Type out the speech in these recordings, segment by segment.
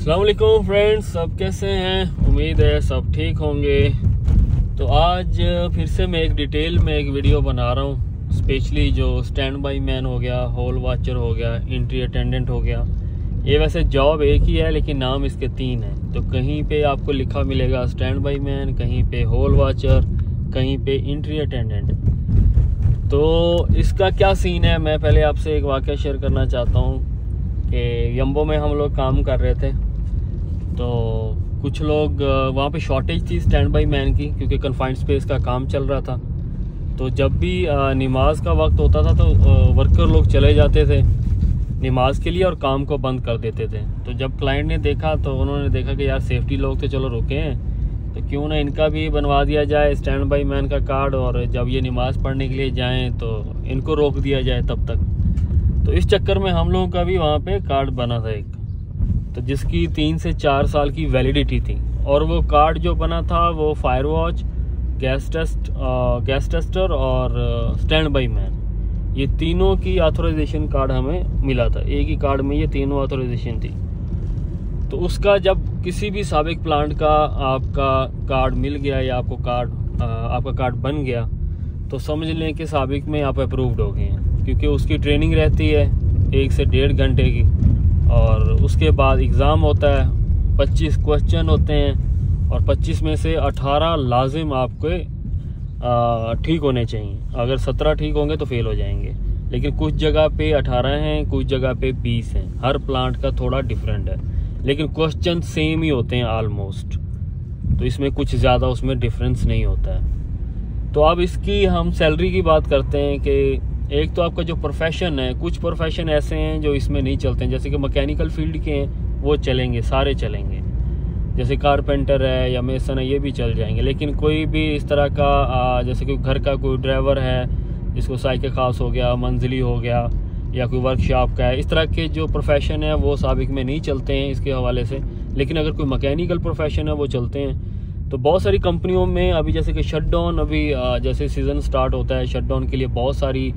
अस्सलाम वालेकुम फ्रेंड्स, सब कैसे हैं? उम्मीद है सब ठीक होंगे। तो आज फिर से मैं एक डिटेल में एक वीडियो बना रहा हूँ, स्पेशली जो स्टैंड बाई मैन हो गया, हॉल वॉचर हो गया, एंट्री अटेंडेंट हो गया। ये वैसे जॉब एक ही है लेकिन नाम इसके तीन हैं। तो कहीं पे आपको लिखा मिलेगा स्टैंड बाई मैन, कहीं पे हॉल वॉचर, कहीं पे एंट्री अटेंडेंट। तो इसका क्या सीन है, मैं पहले आपसे एक वाक़या शेयर करना चाहता हूँ कि यम्बो में हम लोग काम कर रहे थे। तो कुछ लोग वहाँ पे शॉर्टेज थी स्टैंड बाई मैन की, क्योंकि कन्फाइंड स्पेस का काम चल रहा था। तो जब भी नमाज का वक्त होता था तो वर्कर लोग चले जाते थे नमाज के लिए और काम को बंद कर देते थे। तो जब क्लाइंट ने देखा तो उन्होंने देखा कि यार सेफ्टी लोग तो चलो रुके हैं, तो क्यों ना इनका भी बनवा दिया जाए स्टैंड बाई मैन का कार्ड, और जब ये नमाज़ पढ़ने के लिए जाएं तो इनको रोक दिया जाए तब तक। तो इस चक्कर में हम लोगों का भी वहाँ पे कार्ड बना था एक, तो जिसकी 3 से 4 साल की वैलिडिटी थी। और वो कार्ड जो बना था वो फायर वॉच, गैस टेस्टर और स्टैंड बाई मैन, ये तीनों की ऑथराइजेशन कार्ड हमें मिला था। एक ही कार्ड में ये तीनों ऑथराइजेशन थी। तो उसका जब किसी भी साबिक प्लांट का आपका कार्ड मिल गया या आपका कार्ड बन गया, तो समझ लें कि साबिक में आप अप्रूव्ड हो गए हैं, क्योंकि उसकी ट्रेनिंग रहती है 1 से 1.5 घंटे की, और उसके बाद एग्ज़ाम होता है। 25 क्वेश्चन होते हैं और 25 में से 18 लाजिम आपको ठीक होने चाहिए। अगर 17 ठीक होंगे तो फेल हो जाएंगे। लेकिन कुछ जगह पे 18 हैं, कुछ जगह पे 20 हैं। हर प्लांट का थोड़ा डिफरेंट है, लेकिन क्वेश्चन सेम ही होते हैं ऑलमोस्ट। तो इसमें कुछ ज़्यादा उसमें डिफरेंस नहीं होता है। तो अब इसकी हम सैलरी की बात करते हैं कि एक तो आपका जो प्रोफेशन है, कुछ प्रोफेशन ऐसे हैं जो इसमें नहीं चलते हैं, जैसे कि मैकेनिकल फील्ड के हैं वो चलेंगे, सारे चलेंगे। जैसे कारपेंटर है या मेसन है, ये भी चल जाएंगे। लेकिन कोई भी इस तरह का जैसे कि घर का कोई ड्राइवर है जिसको साइकिल खास हो गया, मंजिली हो गया, या कोई वर्कशॉप का है, इस तरह के जो प्रोफेशन है वो साबिक में नहीं चलते हैं इसके हवाले से। लेकिन अगर कोई मैकेनिकल प्रोफेशन है वो चलते हैं। तो बहुत सारी कंपनियों में अभी जैसे कि शटडाउन, अभी जैसे सीज़न स्टार्ट होता है, शटडाउन के लिए बहुत सारी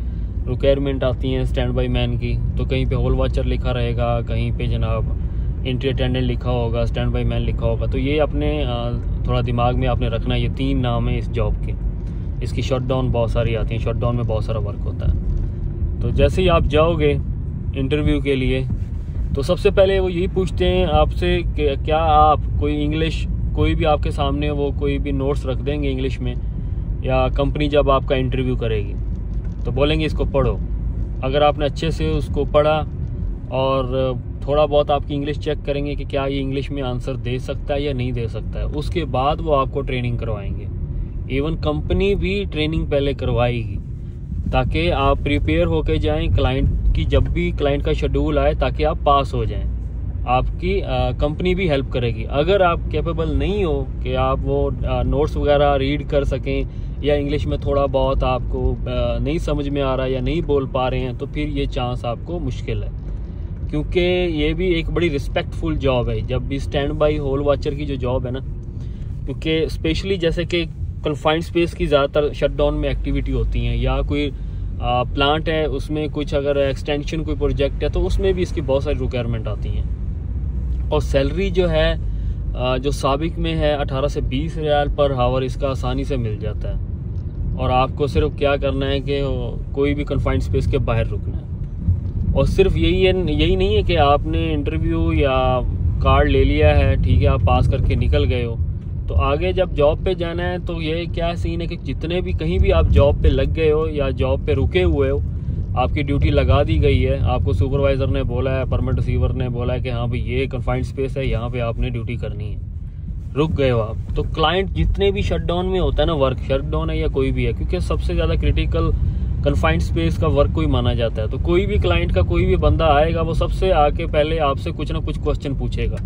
रिक्वायरमेंट आती हैं स्टैंड बाई मैन की। तो कहीं पे हॉल वॉचर लिखा रहेगा, कहीं पे जनाब एंट्री अटेंडेंट लिखा होगा, स्टैंड बाई मैन लिखा होगा। तो ये अपने थोड़ा दिमाग में आपने रखना, ये 3 नाम है इस जॉब के। इसकी शटडाउन बहुत सारी आती हैं, शटडाउन में बहुत सारा वर्क होता है। तो जैसे ही आप जाओगे इंटरव्यू के लिए, तो सबसे पहले वो यही पूछते हैं आपसे कि क्या आप कोई भी आपके सामने वो कोई भी नोट्स रख देंगे इंग्लिश में, या कंपनी जब आपका इंटरव्यू करेगी तो बोलेंगे इसको पढ़ो। अगर आपने अच्छे से उसको पढ़ा और थोड़ा बहुत आपकी इंग्लिश चेक करेंगे कि क्या ये इंग्लिश में आंसर दे सकता है या नहीं दे सकता है, उसके बाद वो आपको ट्रेनिंग करवाएंगे। इवन कंपनी भी ट्रेनिंग पहले करवाएगी ताकि आप प्रिपेयर होके जाएं क्लाइंट की, जब भी क्लाइंट का शेड्यूल आए, ताकि आप पास हो जाएं। आपकी कंपनी भी हेल्प करेगी। अगर आप कैपेबल नहीं हो कि आप वो नोट्स वगैरह रीड कर सकें, या इंग्लिश में थोड़ा बहुत आपको नहीं समझ में आ रहा है या नहीं बोल पा रहे हैं, तो फिर ये चांस आपको मुश्किल है। क्योंकि ये भी एक बड़ी रिस्पेक्टफुल जॉब है जब भी स्टैंड बाई हॉल वॉचर की जो जॉब है ना, क्योंकि स्पेशली जैसे कि कन्फाइंड स्पेस की ज़्यादातर शटडाउन में एक्टिविटी होती हैं, या कोई प्लांट है उसमें कुछ अगर एक्सटेंशन कोई प्रोजेक्ट है तो उसमें भी इसकी बहुत सारी रिक्वायरमेंट आती हैं। और सैलरी जो है जो साबिक में है 18 से 20 रियाल पर हावर, इसका आसानी से मिल जाता है। और आपको सिर्फ क्या करना है कि कोई भी कन्फाइंड स्पेस के बाहर रुकना है। और सिर्फ यही नहीं है कि आपने इंटरव्यू या कार्ड ले लिया है, ठीक है, आप पास करके निकल गए हो, तो आगे जब जॉब पे जाना है तो ये क्या सीन है कि जितने भी कहीं भी आप जॉब पे लग गए हो या जॉब पे रुके हुए हो, आपकी ड्यूटी लगा दी गई है, आपको सुपरवाइज़र ने बोला है, परमिट रिसीवर ने बोला है कि हाँ भाई ये कन्फाइंड स्पेस है, यहाँ पे आपने ड्यूटी करनी है, रुक गए हो आप। तो क्लाइंट जितने भी शटडाउन में होता है ना, वर्क शटडाउन है या कोई भी है, क्योंकि सबसे ज़्यादा क्रिटिकल कन्फाइंड स्पेस का वर्क को ही माना जाता है। तो कोई भी क्लाइंट का कोई भी बंदा आएगा, वो सबसे आके पहले आपसे कुछ ना कुछ क्वेश्चन पूछेगा,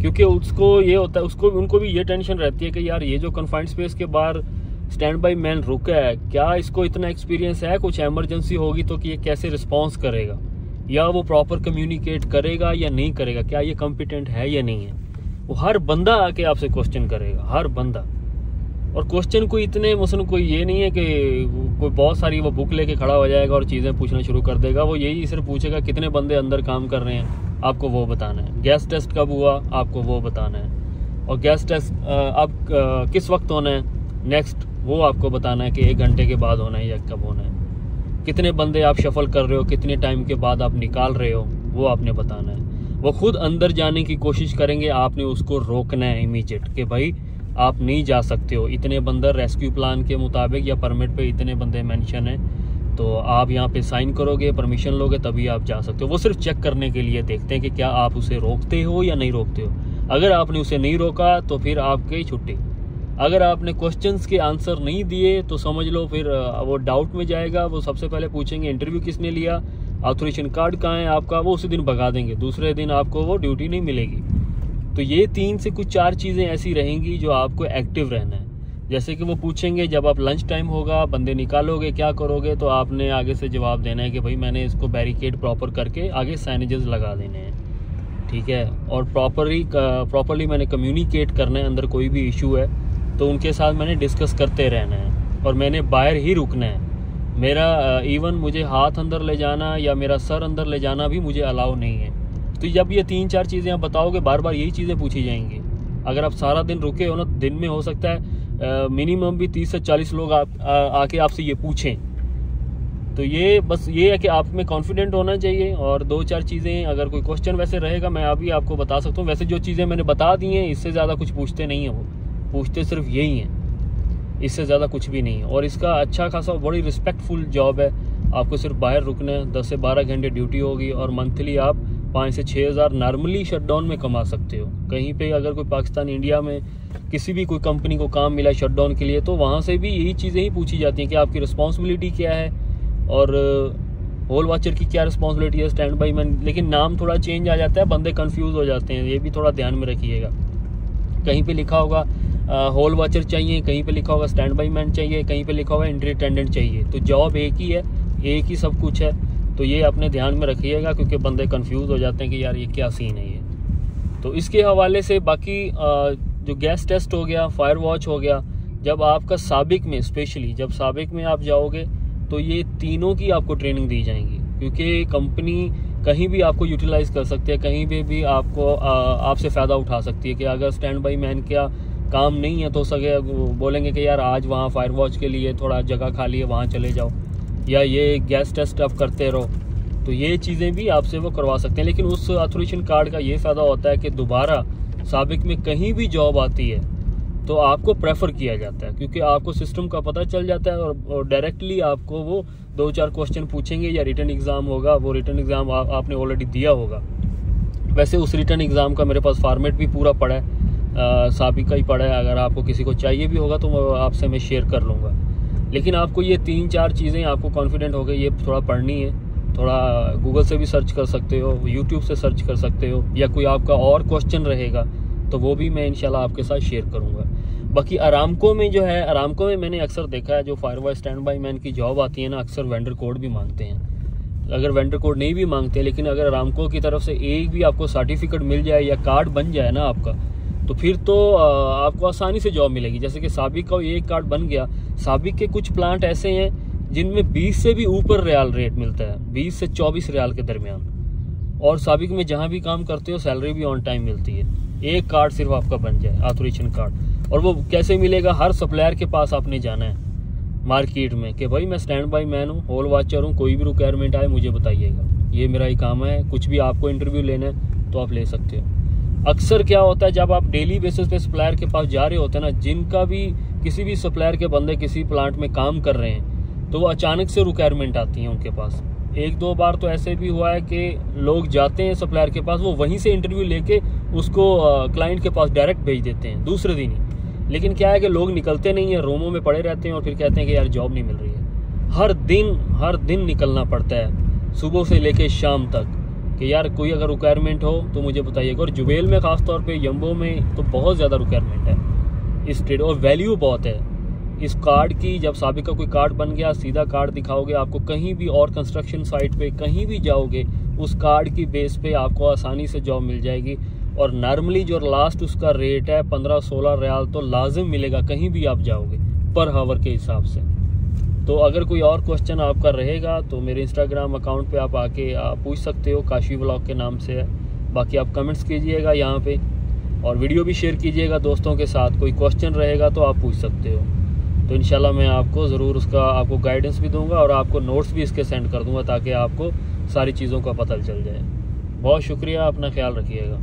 क्योंकि उसको ये होता है, उनको भी ये टेंशन रहती है कि यार ये जो कन्फाइंड स्पेस के बाहर स्टैंड बाई मैन रुका है, क्या इसको इतना एक्सपीरियंस है, कुछ एमरजेंसी होगी तो कि ये कैसे रिस्पॉन्स करेगा, या वो प्रॉपर कम्युनिकेट करेगा या नहीं करेगा, क्या ये कॉम्पिटेंट है या नहीं है। वो हर बंदा आके आपसे क्वेश्चन करेगा, हर बंदा। और क्वेश्चन कोई इतने मसलन कोई ये नहीं है कि कोई बहुत सारी वो बुक लेके खड़ा हो जाएगा और चीज़ें पूछना शुरू कर देगा। वो यही सिर्फ पूछेगा कितने बंदे अंदर काम कर रहे हैं, आपको वो बताना है। गैस टेस्ट कब हुआ, आपको वो बताना है। और गैस टेस्ट अब किस वक्त होना है नेक्स्ट, वो आपको बताना है कि 1 घंटे के बाद होना है या कब होना है। कितने बंदे आप शफल कर रहे हो, कितने टाइम के बाद आप निकाल रहे हो, वो आपने बताना है। वो खुद अंदर जाने की कोशिश करेंगे, आपने उसको रोकना है इमीडिएट कि भाई आप नहीं जा सकते हो। इतने बंदे रेस्क्यू प्लान के मुताबिक या परमिट पे इतने बंदे मेंशन है, तो आप यहाँ पे साइन करोगे, परमिशन लोगे, तभी आप जा सकते हो। वो सिर्फ चेक करने के लिए देखते हैं कि क्या आप उसे रोकते हो या नहीं रोकते हो। अगर आपने उसे नहीं रोका तो फिर आपकी छुट्टी। अगर आपने क्वेश्चंस के आंसर नहीं दिए तो समझ लो फिर वो डाउट में जाएगा। वो सबसे पहले पूछेंगे इंटरव्यू किसने लिया, ऑथराइजेशन कार्ड कहाँ है आपका, वो उसी दिन भगा देंगे, दूसरे दिन आपको वो ड्यूटी नहीं मिलेगी। तो ये 3 से कुछ 4 चीज़ें ऐसी रहेंगी जो आपको एक्टिव रहना है। जैसे कि वो पूछेंगे जब आप लंच टाइम होगा, बंदे निकालोगे, क्या करोगे, तो आपने आगे से जवाब देना है कि भाई मैंने इसको बैरिकेड प्रॉपर करके आगे साइनेजेस लगा देने हैं, ठीक है। और प्रॉपरली मैंने कम्युनिकेट करना है। अंदर कोई भी इशू है तो उनके साथ मैंने डिस्कस करते रहना है और मैंने बाहर ही रुकना है। मेरा इवन मुझे हाथ अंदर ले जाना या मेरा सर अंदर ले जाना भी मुझे अलाउ नहीं है। तो जब ये 3-4 चीज़ें आप बताओगे, बार बार यही चीज़ें पूछी जाएंगी। अगर आप सारा दिन रुके हो ना, दिन में हो सकता है मिनिमम भी 30 से 40 लोग आके आपसे ये पूछें। तो ये बस ये है कि आप में कॉन्फिडेंट होना चाहिए। और 2-4 चीज़ें, अगर कोई क्वेश्चन वैसे रहेगा मैं अभी आपको बता सकता हूँ। वैसे जो चीज़ें मैंने बता दी हैं, इससे ज़्यादा कुछ पूछते नहीं हैं। वो पूछते सिर्फ यही हैं, इससे ज़्यादा कुछ भी नहीं है। और इसका अच्छा खासा बड़ी रिस्पेक्टफुल जॉब है। आपको सिर्फ बाहर रुकना है, 10 से 12 घंटे ड्यूटी होगी और मंथली आप 5 से 6 हज़ार नॉर्मली शटडाउन में कमा सकते हो। कहीं पे अगर कोई पाकिस्तान, इंडिया में किसी भी कोई कंपनी को काम मिला शटडाउन के लिए, तो वहाँ से भी यही चीज़ें ही पूछी जाती हैं कि आपकी रिस्पॉन्सिबिलिटी क्या है और होल वॉचर की क्या रिस्पॉन्सिबिलिटी है, स्टैंड बाई मैन। लेकिन नाम थोड़ा चेंज आ जाता है, बंदे कन्फ्यूज़ हो जाते हैं, ये भी थोड़ा ध्यान में रखिएगा। कहीं पे लिखा होगा होल वॉचर चाहिए, कहीं पे लिखा होगा स्टैंड बाई मैन चाहिए, कहीं पे लिखा होगा एंट्री अटेंडेंट चाहिए। तो जॉब एक ही है, एक ही सब कुछ है। तो ये अपने ध्यान में रखिएगा, क्योंकि बंदे कंफ्यूज हो जाते हैं कि यार ये क्या सीन है ये। तो इसके हवाले से बाकी जो गैस टेस्ट हो गया, फायर वॉच हो गया, जब आपका साबिक में, स्पेशली जब साबिक में आप जाओगे तो ये तीनों की आपको ट्रेनिंग दी जाएंगी। क्योंकि कंपनी कहीं भी आपको यूटिलाइज कर सकती है, कहीं पे भी आपको आपसे फ़ायदा उठा सकती है। कि अगर स्टैंड बाई मैन का काम नहीं है तो सके बोलेंगे कि यार आज वहाँ फायर वॉच के लिए थोड़ा जगह खाली है, वहाँ चले जाओ, या ये गैस टेस्ट आप करते रहो। तो ये चीज़ें भी आपसे वो करवा सकते हैं। लेकिन उस ऑथराइजेशन कार्ड का ये फ़ायदा होता है कि दोबारा साबिक में कहीं भी जॉब आती है तो आपको प्रेफर किया जाता है, क्योंकि आपको सिस्टम का पता चल जाता है और डायरेक्टली आपको वो 2-4 क्वेश्चन पूछेंगे या रिटन एग्ज़ाम होगा। वो रिटन एग्ज़ाम आपने ऑलरेडी दिया होगा। वैसे उस रिटन एग्ज़ाम का मेरे पास फॉर्मेट भी पूरा पड़ा है, साबिक का ही पड़ा है। अगर आपको किसी को चाहिए भी होगा तो आपसे मैं शेयर कर लूँगा। लेकिन आपको ये 3-4 चीज़ें आपको कॉन्फिडेंट हो गई, ये थोड़ा पढ़नी है। थोड़ा गूगल से भी सर्च कर सकते हो, यूट्यूब से सर्च कर सकते हो, या कोई आपका और क्वेश्चन रहेगा तो वो भी मैं इंशाल्लाह आपके साथ शेयर करूँगा। बाकी अरामको में जो है, अरामको में मैंने अक्सर देखा है जो fire watch stand by man की जॉब आती है ना, अक्सर वेंडर कोड भी मांगते हैं। अगर वेंडर कोड नहीं भी मांगते, लेकिन अगर अरामको की तरफ से एक भी आपको सर्टिफिकेट मिल जाए या कार्ड बन जाए ना आपका, तो फिर तो आपको आसानी से जॉब मिलेगी। जैसे कि साबिक का एक कार्ड बन गया। साबिक के कुछ प्लांट ऐसे हैं जिनमें 20 से भी ऊपर रियाल रेट मिलता है, 20 से 24 रियाल के दरमियान। और साबिक में जहाँ भी काम करते हो सैलरी भी ऑन टाइम मिलती है। एक कार्ड सिर्फ आपका बन जाए, ऑथराइजेशन कार्ड। और वो कैसे मिलेगा, हर सप्लायर के पास आपने जाना है मार्केट में कि भाई मैं स्टैंड बाई मैन हूँ, होल वॉचर हूँ, कोई भी रिक्वायरमेंट आए मुझे बताइएगा, ये मेरा ही काम है। कुछ भी आपको इंटरव्यू लेना है तो आप ले सकते हो। अक्सर क्या होता है, जब आप डेली बेसिस पे सप्लायर के पास जा रहे होते हैं ना, जिनका भी किसी भी सप्लायर के बंदे किसी प्लांट में काम कर रहे हैं, तो वो अचानक से रिक्वायरमेंट आती है उनके पास। 1-2 बार तो ऐसे भी हुआ है कि लोग जाते हैं सप्लायर के पास, वो वहीं से इंटरव्यू लेके उसको क्लाइंट के पास डायरेक्ट भेज देते हैं दूसरे दिन ही। लेकिन क्या है कि लोग निकलते नहीं है, रूमों में पड़े रहते हैं और फिर कहते हैं कि यार जॉब नहीं मिल रही है। हर दिन निकलना पड़ता है, सुबह से लेके शाम तक, कि यार कोई अगर रिक्वायरमेंट हो तो मुझे बताइएगा। और जुबेल में खासतौर पे, यम्बो में तो बहुत ज़्यादा रिक्वायरमेंट है इस ट्रेड, और वैल्यू बहुत है इस कार्ड की। जब साबिक का कोई कार्ड बन गया, सीधा कार्ड दिखाओगे, आपको कहीं भी और कंस्ट्रक्शन साइट पे कहीं भी जाओगे, उस कार्ड की बेस पे आपको आसानी से जॉब मिल जाएगी। और नॉर्मली जो लास्ट उसका रेट है 15-16 रियाल तो लाजिम मिलेगा कहीं भी आप जाओगे पर हावर के हिसाब से। तो अगर कोई और क्वेश्चन आपका रहेगा तो मेरे इंस्टाग्राम अकाउंट पे आप आके पूछ सकते हो, काशी व्लॉग के नाम से है। बाकी आप कमेंट्स कीजिएगा यहाँ पे, और वीडियो भी शेयर कीजिएगा दोस्तों के साथ। कोई क्वेश्चन रहेगा तो आप पूछ सकते हो, तो इंशाल्लाह मैं आपको ज़रूर उसका आपको गाइडेंस भी दूंगा और आपको नोट्स भी इसके सेंड कर दूंगा, ताकि आपको सारी चीज़ों का पता चल जाए। बहुत शुक्रिया, अपना ख्याल रखिएगा।